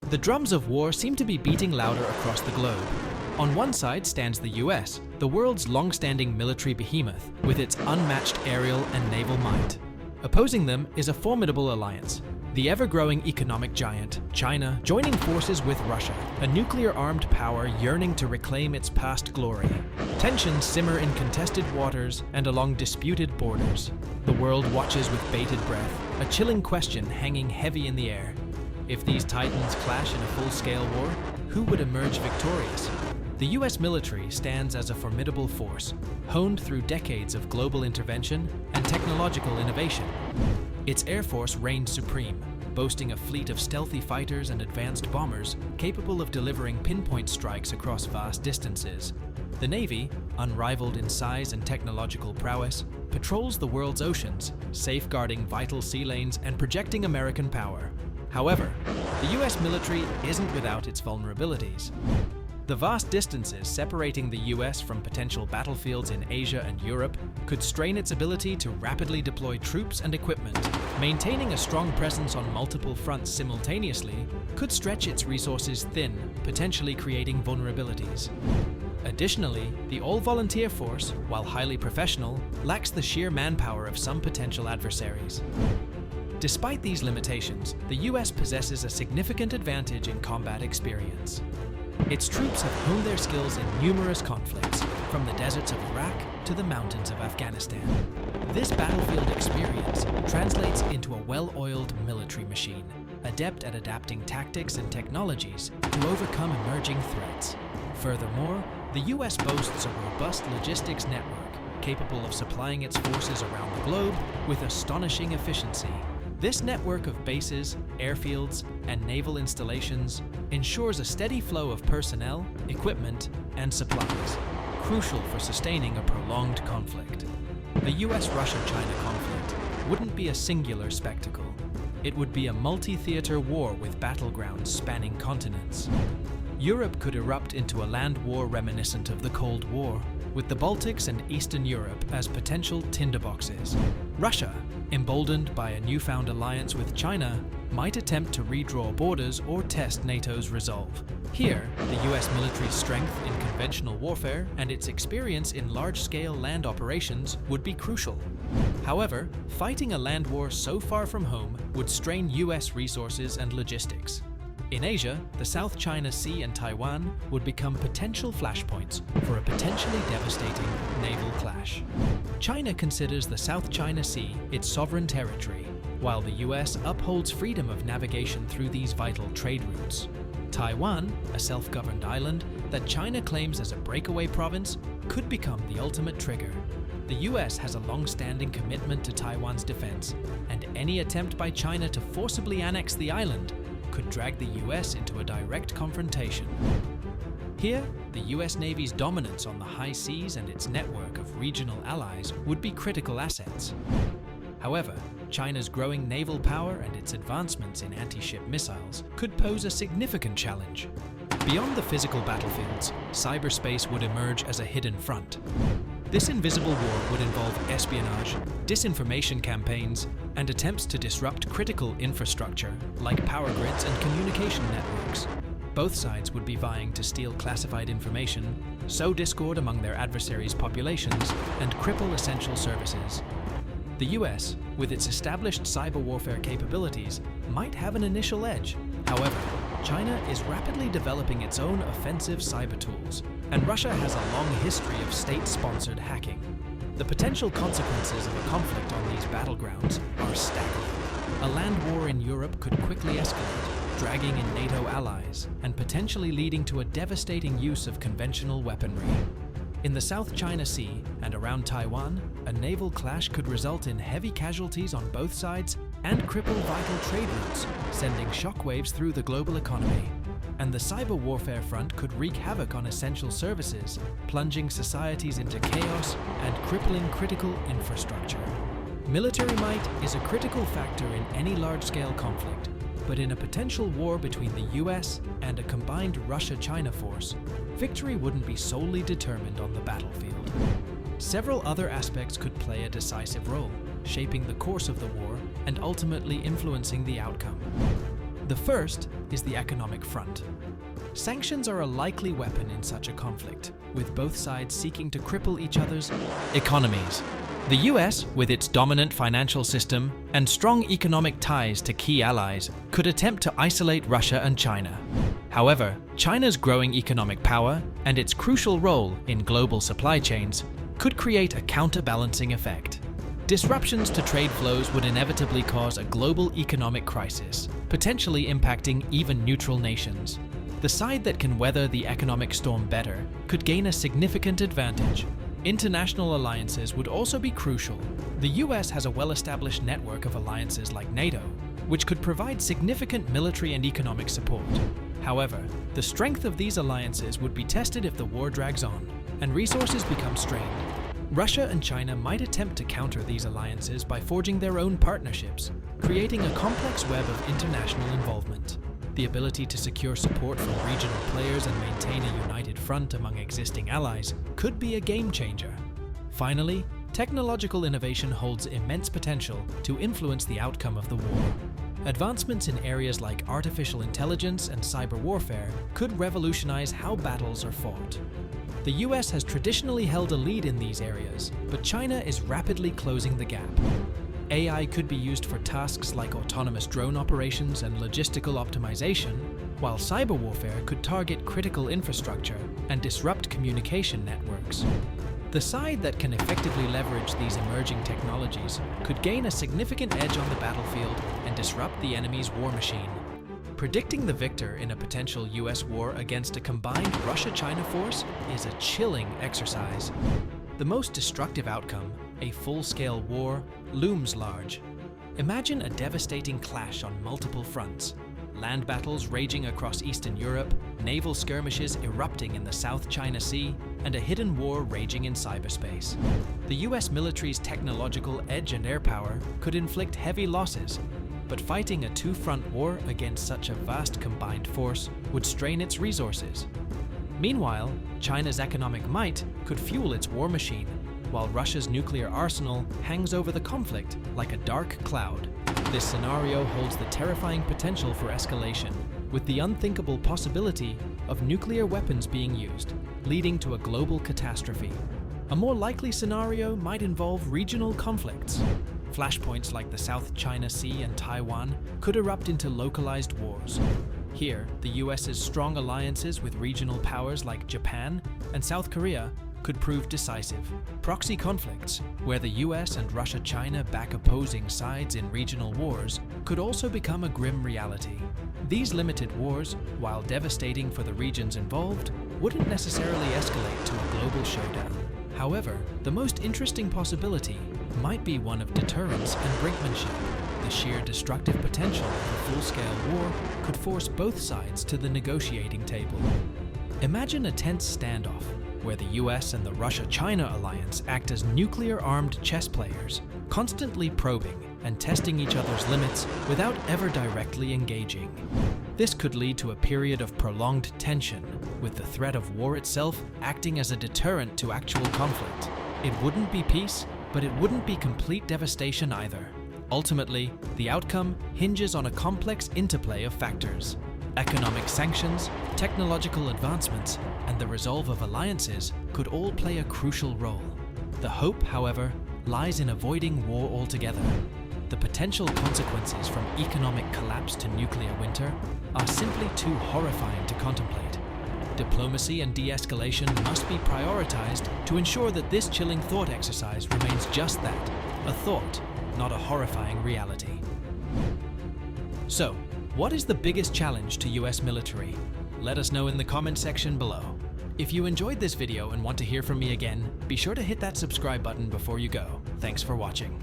The drums of war seem to be beating louder across the globe. On one side stands the US, the world's long-standing military behemoth, with its unmatched aerial and naval might. Opposing them is a formidable alliance, the ever-growing economic giant, China, joining forces with Russia, a nuclear-armed power yearning to reclaim its past glory. Tensions simmer in contested waters and along disputed borders. The world watches with bated breath, a chilling question hanging heavy in the air. If these titans clash in a full-scale war, who would emerge victorious? The US military stands as a formidable force, honed through decades of global intervention and technological innovation. Its air force reigns supreme, boasting a fleet of stealthy fighters and advanced bombers capable of delivering pinpoint strikes across vast distances. The Navy, unrivaled in size and technological prowess, patrols the world's oceans, safeguarding vital sea lanes and projecting American power. However, the US military isn't without its vulnerabilities. The vast distances separating the US from potential battlefields in Asia and Europe could strain its ability to rapidly deploy troops and equipment. Maintaining a strong presence on multiple fronts simultaneously could stretch its resources thin, potentially creating vulnerabilities. Additionally, the all-volunteer force, while highly professional, lacks the sheer manpower of some potential adversaries. Despite these limitations, the US possesses a significant advantage in combat experience. Its troops have honed their skills in numerous conflicts, from the deserts of Iraq to the mountains of Afghanistan. This battlefield experience translates into a well-oiled military machine, adept at adapting tactics and technologies to overcome emerging threats. Furthermore, the US boasts a robust logistics network capable of supplying its forces around the globe with astonishing efficiency. This network of bases, airfields, and naval installations ensures a steady flow of personnel, equipment, and supplies, crucial for sustaining a prolonged conflict. The US-Russia-China conflict wouldn't be a singular spectacle. It would be a multi-theater war with battlegrounds spanning continents. Europe could erupt into a land war reminiscent of the Cold War, with the Baltics and Eastern Europe as potential tinderboxes. Russia, emboldened by a newfound alliance with China, might attempt to redraw borders or test NATO's resolve. Here, the US military's strength in conventional warfare and its experience in large-scale land operations would be crucial. However, fighting a land war so far from home would strain US resources and logistics. In Asia, the South China Sea and Taiwan would become potential flashpoints for a potentially devastating naval clash. China considers the South China Sea its sovereign territory, while the US upholds freedom of navigation through these vital trade routes. Taiwan, a self-governed island that China claims as a breakaway province, could become the ultimate trigger. The US has a long-standing commitment to Taiwan's defense, and any attempt by China to forcibly annex the island could drag the US into a direct confrontation. Here, the US Navy's dominance on the high seas and its network of regional allies would be critical assets. However, China's growing naval power and its advancements in anti-ship missiles could pose a significant challenge. Beyond the physical battlefields, cyberspace would emerge as a hidden front. This invisible war would involve espionage, disinformation campaigns, and attempts to disrupt critical infrastructure like power grids and communication networks. Both sides would be vying to steal classified information, sow discord among their adversaries' populations, and cripple essential services. The US, with its established cyber warfare capabilities, might have an initial edge. However, China is rapidly developing its own offensive cyber tools, and Russia has a long history of state-sponsored hacking. The potential consequences of a conflict on these battlegrounds are staggering. A land war in Europe could quickly escalate, dragging in NATO allies, and potentially leading to a devastating use of conventional weaponry. In the South China Sea and around Taiwan, a naval clash could result in heavy casualties on both sides and cripple vital trade routes, sending shockwaves through the global economy. And the cyber warfare front could wreak havoc on essential services, plunging societies into chaos and crippling critical infrastructure. Military might is a critical factor in any large-scale conflict, but in a potential war between the US and a combined Russia-China force, victory wouldn't be solely determined on the battlefield. Several other aspects could play a decisive role, shaping the course of the war and ultimately influencing the outcome. The first is the economic front. Sanctions are a likely weapon in such a conflict, with both sides seeking to cripple each other's economies. The US, with its dominant financial system and strong economic ties to key allies, could attempt to isolate Russia and China. However, China's growing economic power and its crucial role in global supply chains could create a counterbalancing effect. Disruptions to trade flows would inevitably cause a global economic crisis, potentially impacting even neutral nations. The side that can weather the economic storm better could gain a significant advantage. International alliances would also be crucial. The US has a well-established network of alliances like NATO, which could provide significant military and economic support. However, the strength of these alliances would be tested if the war drags on and resources become strained. Russia and China might attempt to counter these alliances by forging their own partnerships, creating a complex web of international involvement. The ability to secure support from regional players and maintain a united front among existing allies could be a game changer. Finally, technological innovation holds immense potential to influence the outcome of the war. Advancements in areas like artificial intelligence and cyber warfare could revolutionize how battles are fought. The US has traditionally held a lead in these areas, but China is rapidly closing the gap. AI could be used for tasks like autonomous drone operations and logistical optimization, while cyber warfare could target critical infrastructure and disrupt communication networks. The side that can effectively leverage these emerging technologies could gain a significant edge on the battlefield and disrupt the enemy's war machine. Predicting the victor in a potential US war against a combined Russia-China force is a chilling exercise. The most destructive outcome, a full-scale war, looms large. Imagine a devastating clash on multiple fronts. Land battles raging across Eastern Europe, naval skirmishes erupting in the South China Sea, and a hidden war raging in cyberspace. The US military's technological edge and air power could inflict heavy losses, but fighting a two-front war against such a vast combined force would strain its resources. Meanwhile, China's economic might could fuel its war machine, while Russia's nuclear arsenal hangs over the conflict like a dark cloud. This scenario holds the terrifying potential for escalation, with the unthinkable possibility of nuclear weapons being used, leading to a global catastrophe. A more likely scenario might involve regional conflicts. Flashpoints like the South China Sea and Taiwan could erupt into localized wars. Here, the US's strong alliances with regional powers like Japan and South Korea could prove decisive. Proxy conflicts, where the US and Russia-China back opposing sides in regional wars, could also become a grim reality. These limited wars, while devastating for the regions involved, wouldn't necessarily escalate to a global showdown. However, the most interesting possibility might be one of deterrence and brinkmanship. The sheer destructive potential of a full-scale war could force both sides to the negotiating table. Imagine a tense standoff, where the US and the Russia-China alliance act as nuclear-armed chess players, constantly probing and testing each other's limits without ever directly engaging. This could lead to a period of prolonged tension, with the threat of war itself acting as a deterrent to actual conflict. It wouldn't be peace, but it wouldn't be complete devastation either. Ultimately, the outcome hinges on a complex interplay of factors. Economic sanctions, technological advancements, and the resolve of alliances could all play a crucial role. The hope, however, lies in avoiding war altogether. The potential consequences from economic collapse to nuclear winter are simply too horrifying to contemplate. Diplomacy and de-escalation must be prioritized to ensure that this chilling thought exercise remains just that, a thought, not a horrifying reality. So, what is the biggest challenge to US military? Let us know in the comment section below. If you enjoyed this video and want to hear from me again, be sure to hit that subscribe button before you go. Thanks for watching.